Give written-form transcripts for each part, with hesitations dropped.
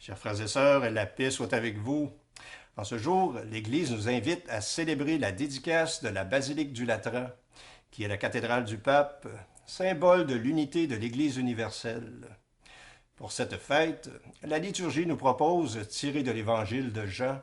Chers frères et sœurs, la paix soit avec vous. En ce jour, l'Église nous invite à célébrer la dédicace de la basilique du Latran, qui est la cathédrale du pape, symbole de l'unité de l'Église universelle. Pour cette fête, la liturgie nous propose, tiré de l'Évangile de Jean,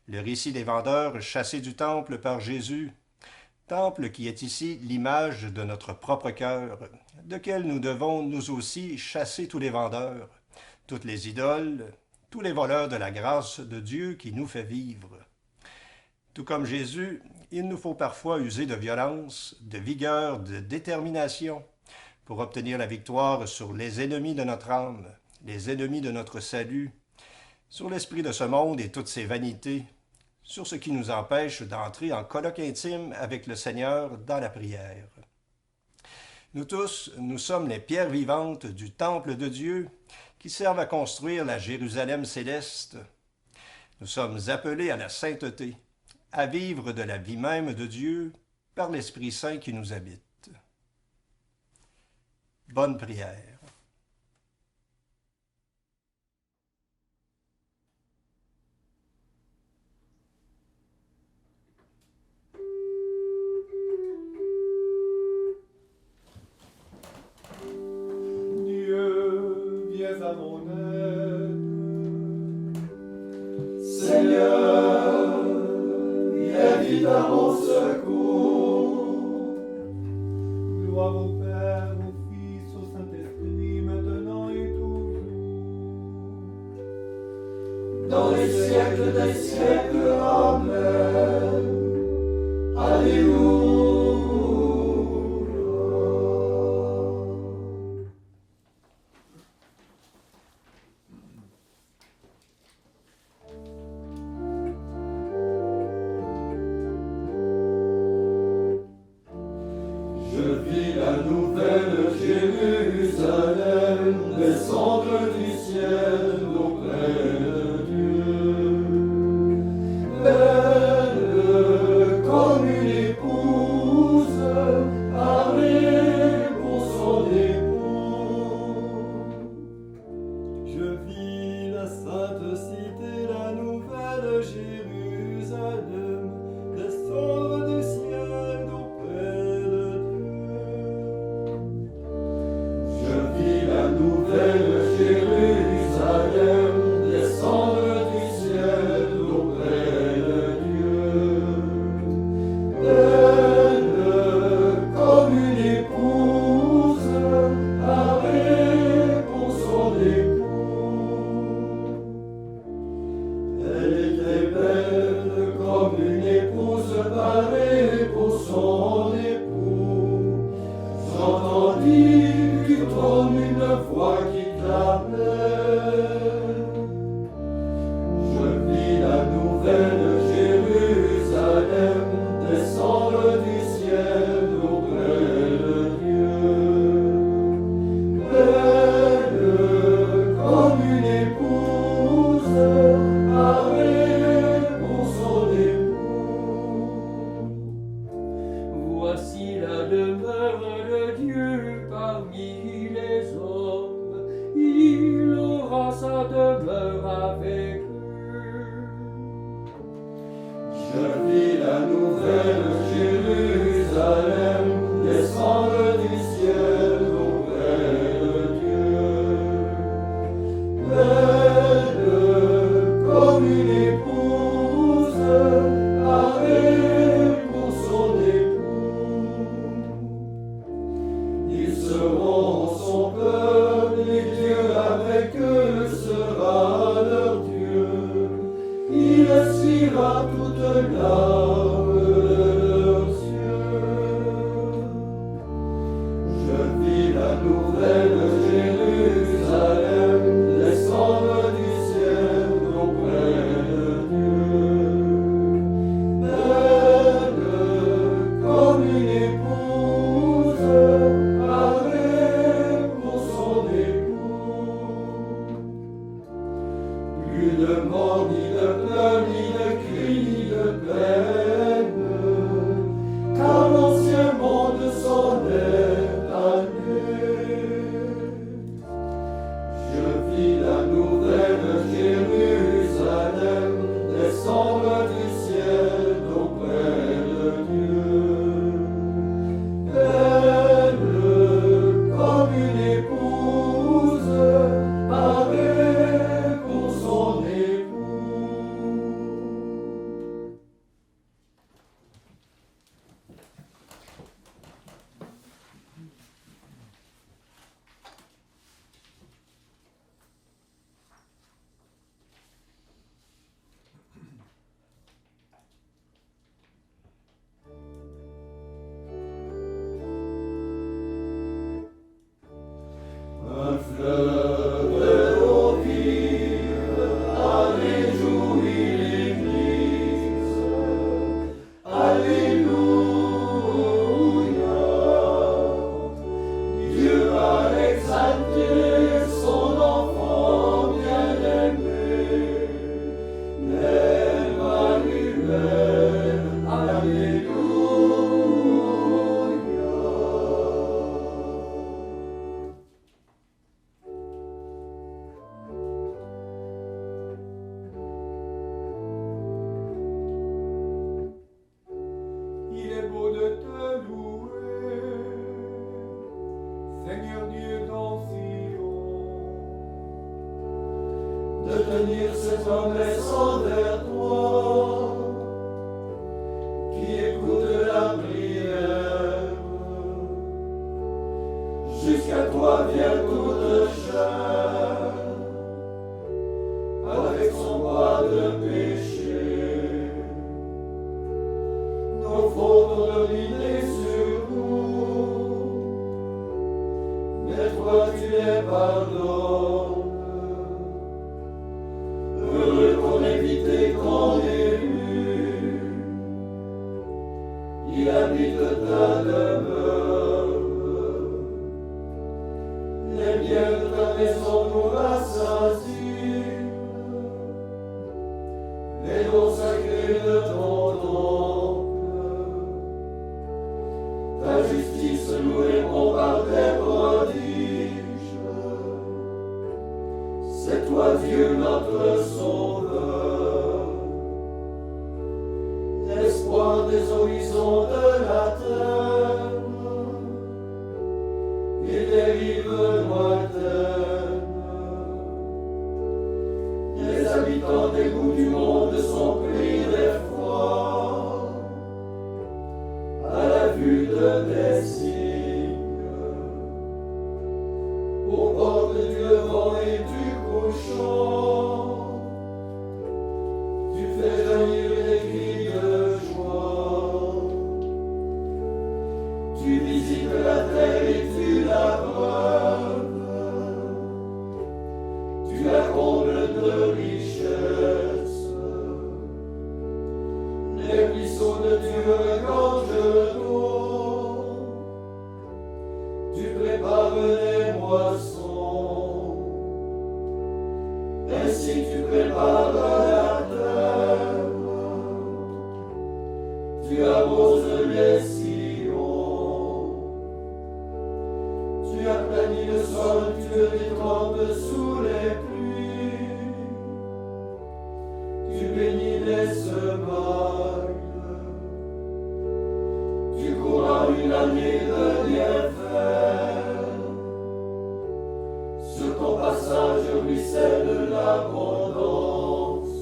le récit des vendeurs chassés du temple par Jésus, temple qui est ici l'image de notre propre cœur, lequel nous devons nous aussi chasser tous les vendeurs, toutes les idoles, tous les voleurs de la grâce de Dieu qui nous fait vivre. Tout comme Jésus, il nous faut parfois user de violence, de vigueur, de détermination pour obtenir la victoire sur les ennemis de notre âme, les ennemis de notre salut, sur l'esprit de ce monde et toutes ses vanités, sur ce qui nous empêche d'entrer en colloque intime avec le Seigneur dans la prière. Nous tous, nous sommes les pierres vivantes du temple de Dieu qui servent à construire la Jérusalem céleste. Nous sommes appelés à la sainteté, à vivre de la vie même de Dieu par l'Esprit Saint qui nous habite. Bonne prière. Dieu, viens à mon aide. Seigneur, viens vite à mon secours. Gloire au Père, au Fils, au Saint-Esprit, maintenant et toujours. Dans les siècles des siècles, Amen. Alléluia. Je vis la nouvelle Jérusalem descendre du ciel auprès de Dieu. Belle comme une épouse parée pour son époux. Je vis la sainte cité, la nouvelle Jérusalem descendre du ciel auprès de Dieu. Je vis la nouvelle Jérusalem descendre du ciel auprès de Dieu. Belle comme une épouse parée pour son époux. Elle était belle comme une épouse parée pour son époux. J'entendis comme une voix qui clamait. Je vis la nouvelle Jérusalem descendre du ciel auprès de Dieu. Belle comme une épouse parée pour son époux. Voici la demeure de Dieu parmi les hommes. Il aura sa demeure avec eux. Je vis la nouvelle Jérusalem descendre du ciel auprès de Dieu. Belle comme une épouse parée pour son époux. Ils seront son peuple et Dieu avec eux sera leur Dieu. Il essuiera toute larme de leurs yeux. Je vis la nouvelle Jérusalem descendre du ciel auprès de Dieu. Belle comme une épouse parée pour son époux. Plus de mort, ni de pleurs, ni de cris, ni de peine, car l'ancien monde s'en est allé. Je vis la nouvelle de tenir cette promesse envers toi, qui écoute la prière. Jusqu'à toi vient toute chair, avec son poids de péché. Nos fautes ont dominé sur nous, mais toi tu les pardonnes. Heureux ton invité, ton élu, il habite ta demeure. Les biens de ta maison nous rassasient, les dons sacrés de ton temple. Ta justice nous répond par des prodiges. C'est toi Dieu notre Sauveur, l'espoir des horizons de la terre et des rives lointaines. Les habitants des bouts du monde sont pris d'effroi à la vue de tes signes. Au bord du levant et du couchant, tu fais jaillir des cris de joie. Tu visites la terre et tu la breuves, tu la combles de richesses. Les ruisseaux de Dieu regorgent d'eau, tu prépares les moissons. Ainsi tu prépares la terre, tu arroses les sillons. Tu aplanis le sol, tu le détrempes sous les pluies. Tu bénis les semailles. Tu couronnes une année de bienfaits. Sur ton passage ruisselle l'abondance.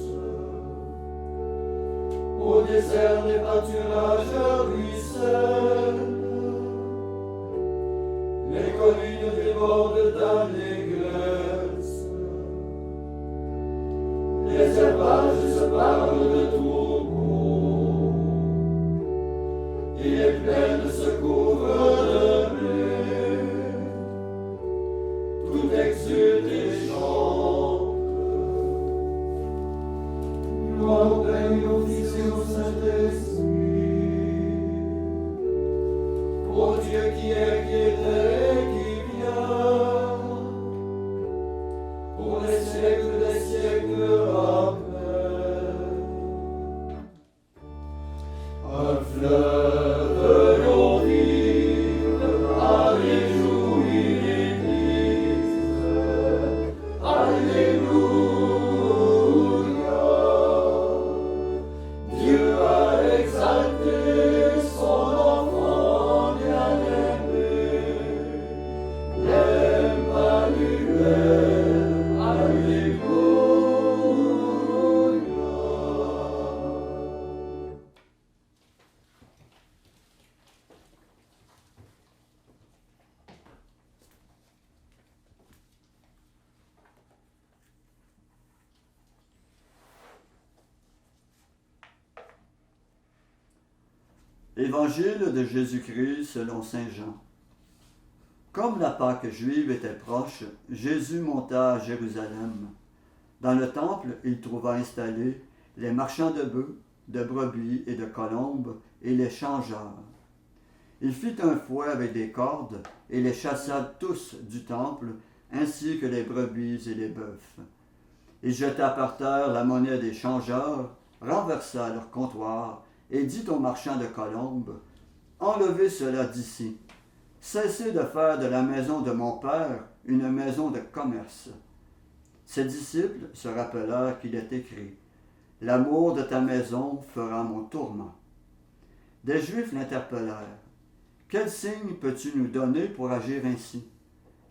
Au désert, les pâturages ruissellent. Les collines débordent d'allégresse. Les herbages se parlent de troupeaux, et les plaines se couvrent de blé. Tout exulte et chante. Gloire au Père et au Fils et au Saint-Esprit, ô Dieu qui est, qui était et qui vient, pour les siècles des siècles. Amen. Un fleuve d'eau vive a réjoui l'Église. Alléluia. Dieu a exalté son enfant bien-aimé, l'Emmanuel. Alléluia. Évangile de Jésus-Christ selon saint Jean. Comme la Pâque juive était proche, Jésus monta à Jérusalem. Dans le temple, il trouva installés les marchands de bœufs, de brebis et de colombes, et les changeurs. Il fit un fouet avec des cordes, et les chassa tous du temple, ainsi que les brebis et les bœufs. Il jeta par terre la monnaie des changeurs, renversa leur comptoir, et dit aux marchands de colombes, « Enlevez cela d'ici. Cessez de faire de la maison de mon Père une maison de commerce. » Ses disciples se rappelèrent qu'il est écrit, « L'amour de ta maison fera mon tourment. » Des Juifs l'interpellèrent, « Quel signe peux-tu nous donner pour agir ainsi? »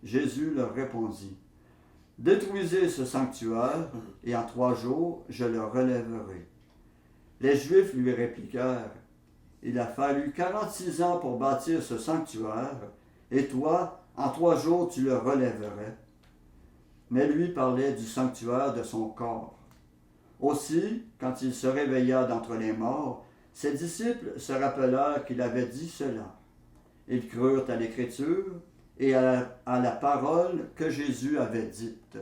Jésus leur répondit, « Détruisez ce sanctuaire, et en 3 jours, je le relèverai. Les Juifs lui répliquèrent, il a fallu 46 ans pour bâtir ce sanctuaire, et toi, en 3 jours, tu le relèverais. Mais lui parlait du sanctuaire de son corps. Aussi, quand il se réveilla d'entre les morts, ses disciples se rappelèrent qu'il avait dit cela. Ils crurent à l'Écriture et à la parole que Jésus avait dite.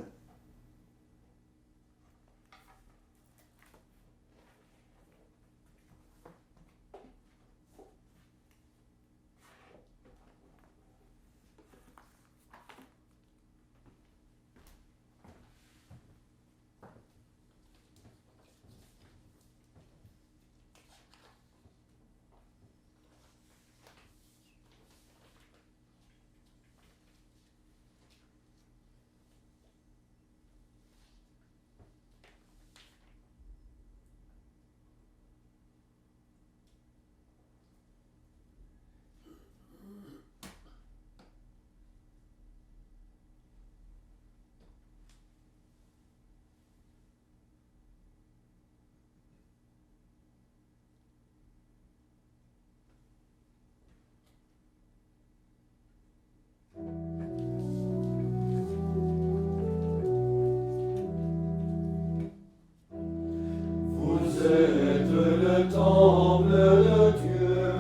Vous êtes le temple de Dieu,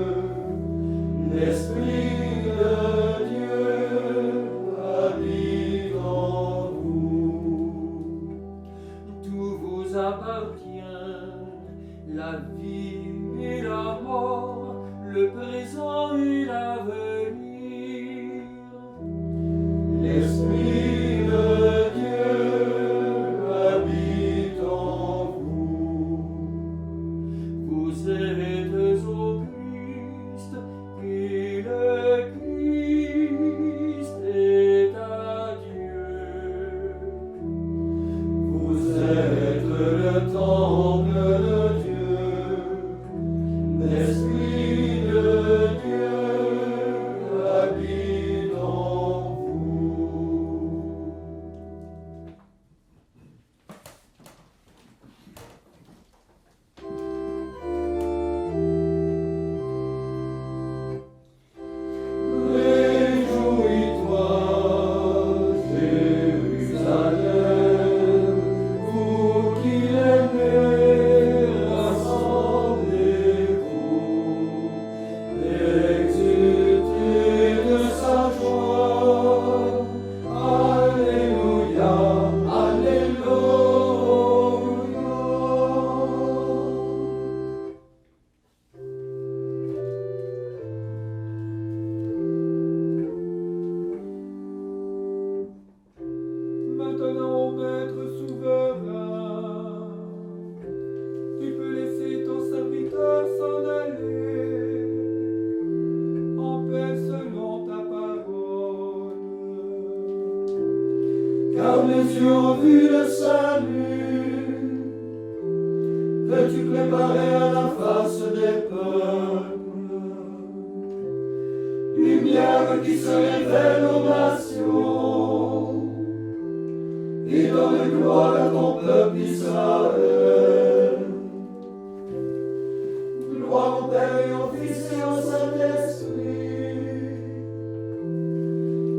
l'Esprit de Dieu habite en vous. Tout vous appartient, la vie et la mort, le présent et l'avenir. L'Esprit de Dieu habite en vous. Vous êtes au Christ, et le Christ est à Dieu. Vous êtes le temple de Dieu, l'Esprit de Dieu habite en vous. Réjouis-toi, Jérusalem, vous qui l'aimez, rassemblez-vous, exultez de sa joie. Alléluia, Alléluia. Maintenant, Maître souverain, tu peux laisser ton serviteur s'en aller en paix selon ta parole. Car mes yeux ont vu le salut que tu préparais à la face des peuples, lumière qui se révèle aux nations et donne gloire à ton peuple Israël. Gloire au Père et au Fils et au Saint-Esprit,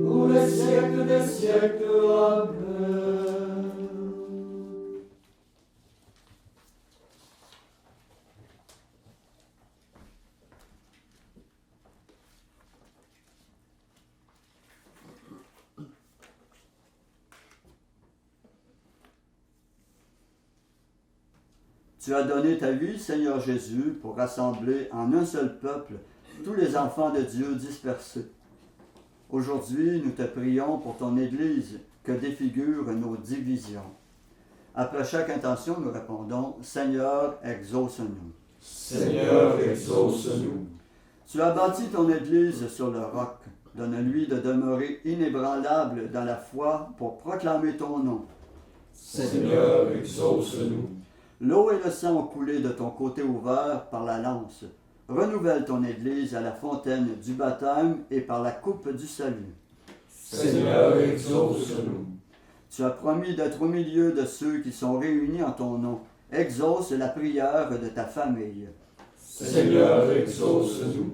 pour les siècles des siècles. Amen. Tu as donné ta vie, Seigneur Jésus, pour rassembler en un seul peuple tous les enfants de Dieu dispersés. Aujourd'hui, nous te prions pour ton Église que défigurent nos divisions. Après chaque intention, nous répondons « Seigneur, exauce-nous ». Seigneur, exauce-nous. Tu as bâti ton Église sur le roc. Donne-lui de demeurer inébranlable dans la foi pour proclamer ton nom. Seigneur, exauce-nous. L'eau et le sang ont coulé de ton côté ouvert par la lance. Renouvelle ton Église à la fontaine du baptême et par la coupe du salut. Seigneur, exauce-nous. Tu as promis d'être au milieu de ceux qui sont réunis en ton nom. Exauce la prière de ta famille. Seigneur, exauce-nous.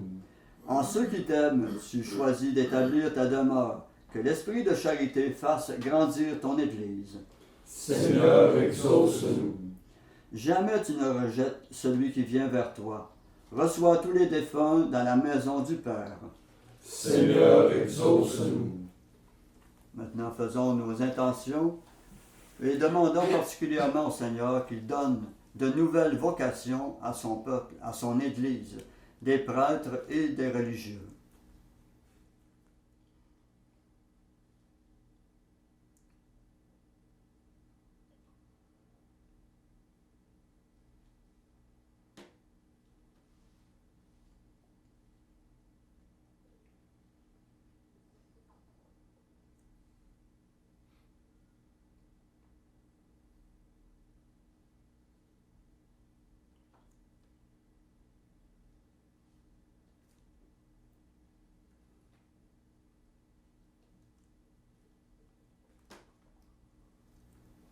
En ceux qui t'aiment, tu choisis d'établir ta demeure. Que l'esprit de charité fasse grandir ton Église. Seigneur, exauce-nous. Jamais tu ne rejettes celui qui vient vers toi. Reçois tous les défunts dans la maison du Père. Seigneur, exauce-nous. Maintenant, faisons nos intentions et demandons particulièrement au Seigneur qu'il donne de nouvelles vocations à son peuple, à son Église, des prêtres et des religieux.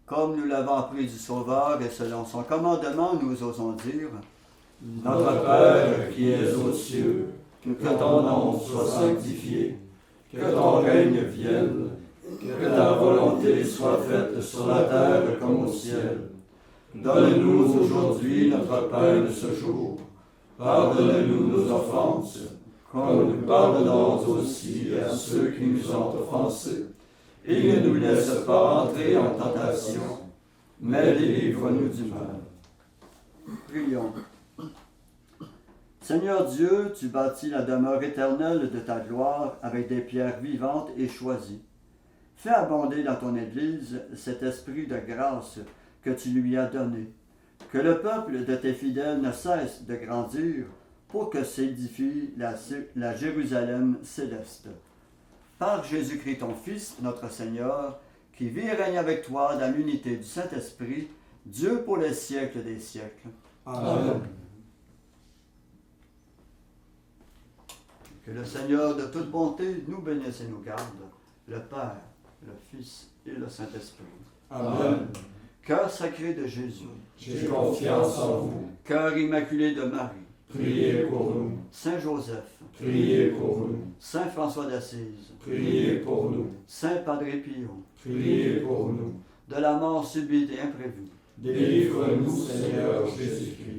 Comme nous l'avons appris du Sauveur et selon son commandement, nous osons dire: Notre Père qui es aux cieux, que ton nom soit sanctifié, que ton règne vienne, que ta volonté soit faite sur la terre comme au ciel. Donne-nous aujourd'hui notre pain de ce jour. Pardonne-nous nos offenses, comme nous pardonnons aussi à ceux qui nous ont offensés. Et ne nous laisse pas entrer en tentation, mais délivre-nous du mal. Prions. Seigneur Dieu, tu bâtis la demeure éternelle de ta gloire avec des pierres vivantes et choisies. Fais abonder dans ton Église cet esprit de grâce que tu lui as donné. Que le peuple de tes fidèles ne cesse de grandir pour que s'édifie la Jérusalem céleste. Par Jésus-Christ ton Fils, notre Seigneur, qui vit et règne avec toi dans l'unité du Saint-Esprit, Dieu pour les siècles des siècles. Amen. Que le Seigneur de toute bonté nous bénisse et nous garde, le Père, le Fils et le Saint-Esprit. Amen. Cœur sacré de Jésus, J'ai confiance en vous. cœur immaculé de Marie, Priez pour nous. Saint Joseph, Priez pour nous. Saint François d'Assise, Priez pour nous. Saint Padre Pio, Priez pour nous. de la mort subite et imprévue, Délivre-nous, Seigneur Jésus-Christ.